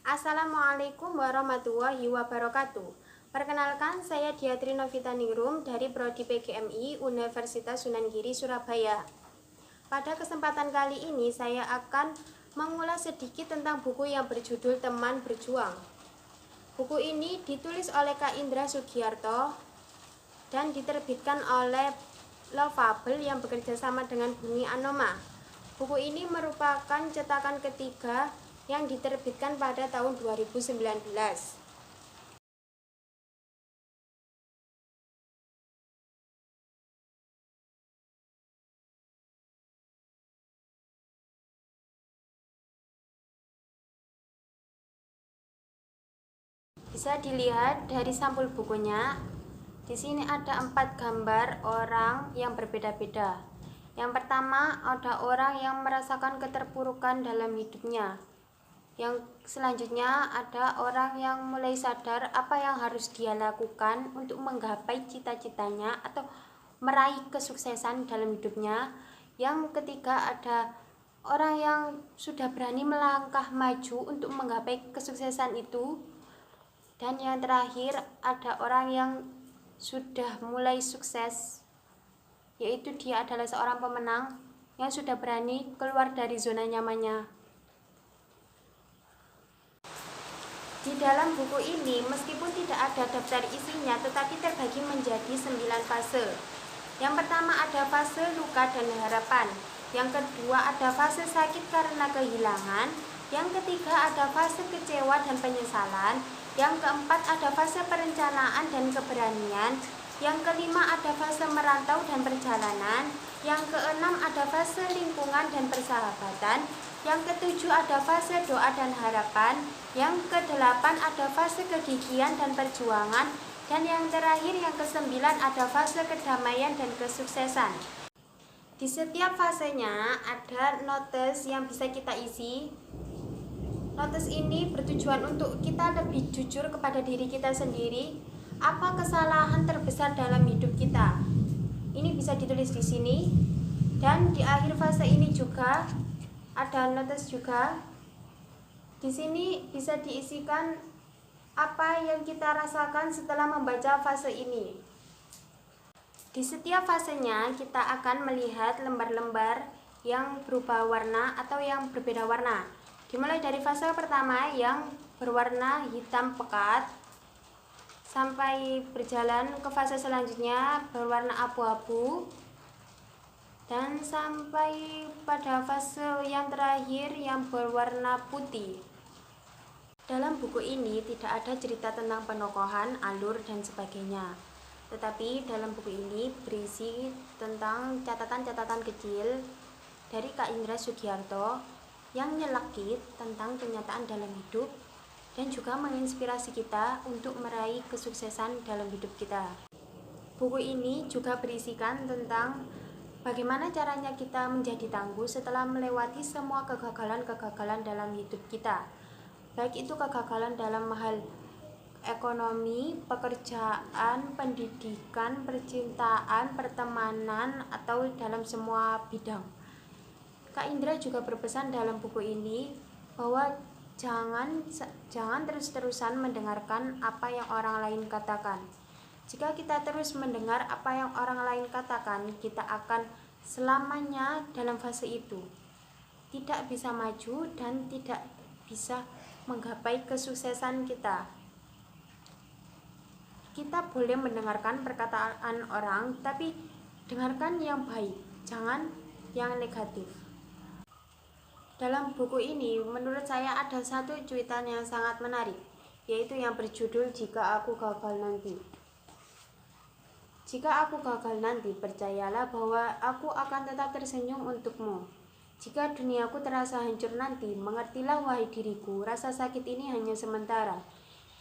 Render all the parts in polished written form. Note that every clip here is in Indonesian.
Assalamualaikum warahmatullahi wabarakatuh. Perkenalkan, saya Diatri Novita Ningrum dari Prodi PGMI Universitas Sunan Giri, Surabaya. Pada kesempatan kali ini saya akan mengulas sedikit tentang buku yang berjudul Teman Berjuang. Buku ini ditulis oleh Kak Indra Sugiarto dan diterbitkan oleh Lovable yang bekerja sama dengan Bumi Anoma. Buku ini merupakan cetakan ketiga yang diterbitkan pada tahun 2019. Bisa dilihat dari sampul bukunya. Di sini ada 4 gambar orang yang berbeda-beda. Yang pertama, ada orang yang merasakan keterpurukan dalam hidupnya. Yang selanjutnya ada orang yang mulai sadar apa yang harus dia lakukan untuk menggapai cita-citanya atau meraih kesuksesan dalam hidupnya. Yang ketiga ada orang yang sudah berani melangkah maju untuk menggapai kesuksesan itu. Dan yang terakhir ada orang yang sudah mulai sukses, yaitu dia adalah seorang pemenang yang sudah berani keluar dari zona nyamannya. Di dalam buku ini, meskipun tidak ada daftar isinya, tetapi terbagi menjadi 9 fase. Yang pertama ada fase luka dan harapan. Yang kedua ada fase sakit karena kehilangan. Yang ketiga ada fase kecewa dan penyesalan. Yang keempat ada fase perencanaan dan keberanian. Yang kelima ada fase merantau dan perjalanan. Yang keenam ada fase lingkungan dan persahabatan. Yang ketujuh ada fase doa dan harapan. Yang kedelapan ada fase kegigihan dan perjuangan. Dan yang terakhir yang kesembilan ada fase kedamaian dan kesuksesan. Di setiap fasenya ada notes yang bisa kita isi. Notes ini bertujuan untuk kita lebih jujur kepada diri kita sendiri. Apa kesalahan terbesar dalam hidup kita? Ini bisa ditulis di sini. Dan di akhir fase ini juga ada notes juga. Di sini bisa diisikan apa yang kita rasakan setelah membaca fase ini. Di setiap fasenya kita akan melihat lembar-lembar yang berubah warna atau yang berbeda warna. Dimulai dari fase pertama yang berwarna hitam pekat sampai berjalan ke fase selanjutnya berwarna abu-abu dan sampai pada fase yang terakhir yang berwarna putih. Dalam buku ini tidak ada cerita tentang penokohan, alur, dan sebagainya. Tetapi dalam buku ini berisi tentang catatan-catatan kecil dari Kak Indra Sugiarto yang nyelekit tentang kenyataan dalam hidup dan juga menginspirasi kita untuk meraih kesuksesan dalam hidup kita. Buku ini juga berisikan tentang bagaimana caranya kita menjadi tangguh setelah melewati semua kegagalan-kegagalan dalam hidup kita. Baik itu kegagalan dalam hal ekonomi, pekerjaan, pendidikan, percintaan, pertemanan, atau dalam semua bidang. Kak Indra juga berpesan dalam buku ini bahwa jangan terus-terusan mendengarkan apa yang orang lain katakan. Jika kita terus mendengar apa yang orang lain katakan, kita akan selamanya dalam fase itu. Tidak bisa maju dan tidak bisa menggapai kesuksesan kita. Kita boleh mendengarkan perkataan orang, tapi dengarkan yang baik, jangan yang negatif. Dalam buku ini, menurut saya ada satu cuitan yang sangat menarik, yaitu yang berjudul Jika Aku Gagal Nanti. Jika aku gagal nanti, percayalah bahwa aku akan tetap tersenyum untukmu. Jika duniaku terasa hancur nanti, mengertilah wahai diriku, rasa sakit ini hanya sementara.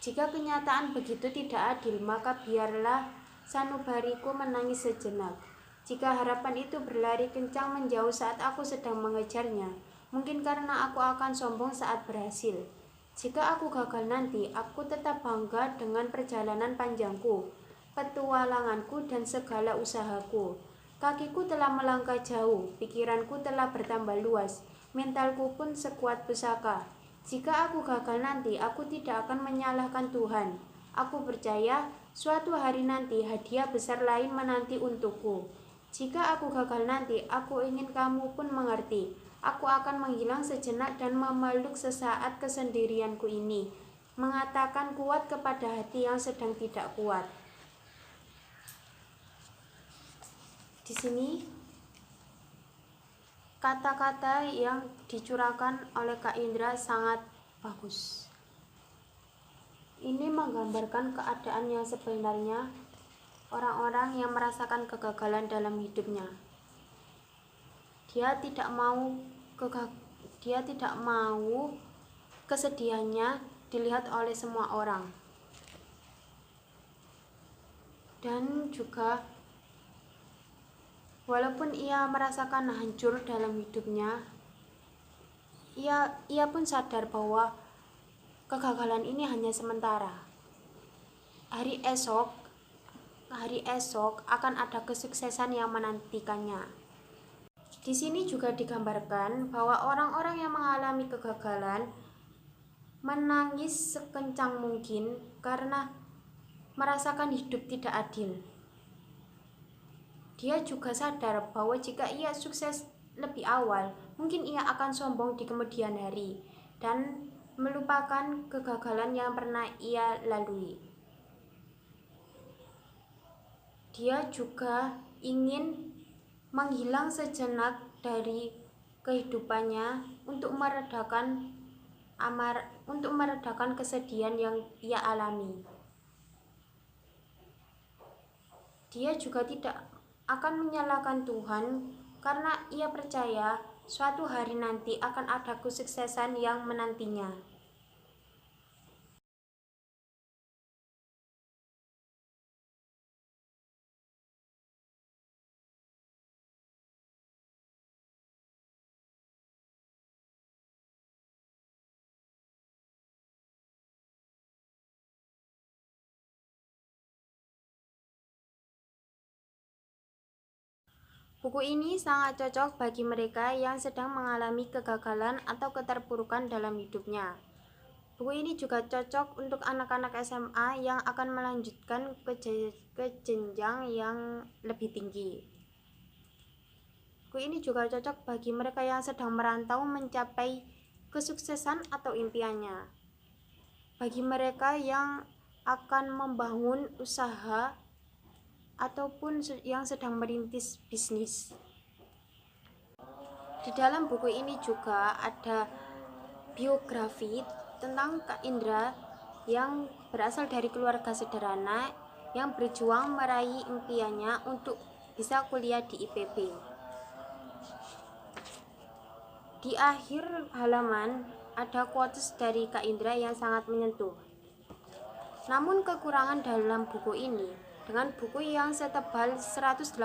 Jika kenyataan begitu tidak adil, maka biarlah sanubariku menangis sejenak. Jika harapan itu berlari kencang menjauh saat aku sedang mengejarnya, mungkin karena aku akan sombong saat berhasil. Jika aku gagal nanti, aku tetap bangga dengan perjalanan panjangku, petualanganku, dan segala usahaku. Kakiku telah melangkah jauh, pikiranku telah bertambah luas, mentalku pun sekuat pusaka. Jika aku gagal nanti, aku tidak akan menyalahkan Tuhan. Aku percaya suatu hari nanti hadiah besar lain menanti untukku. Jika aku gagal nanti, aku ingin kamu pun mengerti. Aku akan menghilang sejenak dan memeluk sesaat kesendirianku ini, mengatakan kuat kepada hati yang sedang tidak kuat. Di sini kata-kata yang dicurahkan oleh Kak Indra sangat bagus. Ini menggambarkan keadaan yang sebenarnya orang-orang yang merasakan kegagalan dalam hidupnya. Dia tidak mau kesedihannya dilihat oleh semua orang. Dan juga walaupun ia merasakan hancur dalam hidupnya, ia pun sadar bahwa kegagalan ini hanya sementara. Hari esok akan ada kesuksesan yang menantikannya. Di sini juga digambarkan bahwa orang-orang yang mengalami kegagalan menangis sekencang mungkin karena merasakan hidup tidak adil. Dia juga sadar bahwa jika ia sukses lebih awal, mungkin ia akan sombong di kemudian hari dan melupakan kegagalan yang pernah ia lalui. Dia juga ingin menghilang sejenak dari kehidupannya untuk meredakan kesedihan yang ia alami. Dia juga tidak akan menyalahkan Tuhan karena ia percaya suatu hari nanti akan ada kesuksesan yang menantinya. Buku ini sangat cocok bagi mereka yang sedang mengalami kegagalan atau keterpurukan dalam hidupnya. Buku ini juga cocok untuk anak-anak SMA yang akan melanjutkan ke jenjang yang lebih tinggi. Buku ini juga cocok bagi mereka yang sedang merantau mencapai kesuksesan atau impiannya. Bagi mereka yang akan membangun usaha ataupun yang sedang merintis bisnis. Di dalam buku ini juga ada biografi tentang Kak Indra yang berasal dari keluarga sederhana yang berjuang meraih impiannya untuk bisa kuliah di IPB. Di akhir halaman ada quotes dari Kak Indra yang sangat menyentuh. Namun kekurangan dalam buku ini, dengan buku yang setebal 183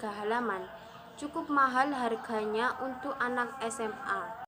halaman, cukup mahal harganya untuk anak SMA.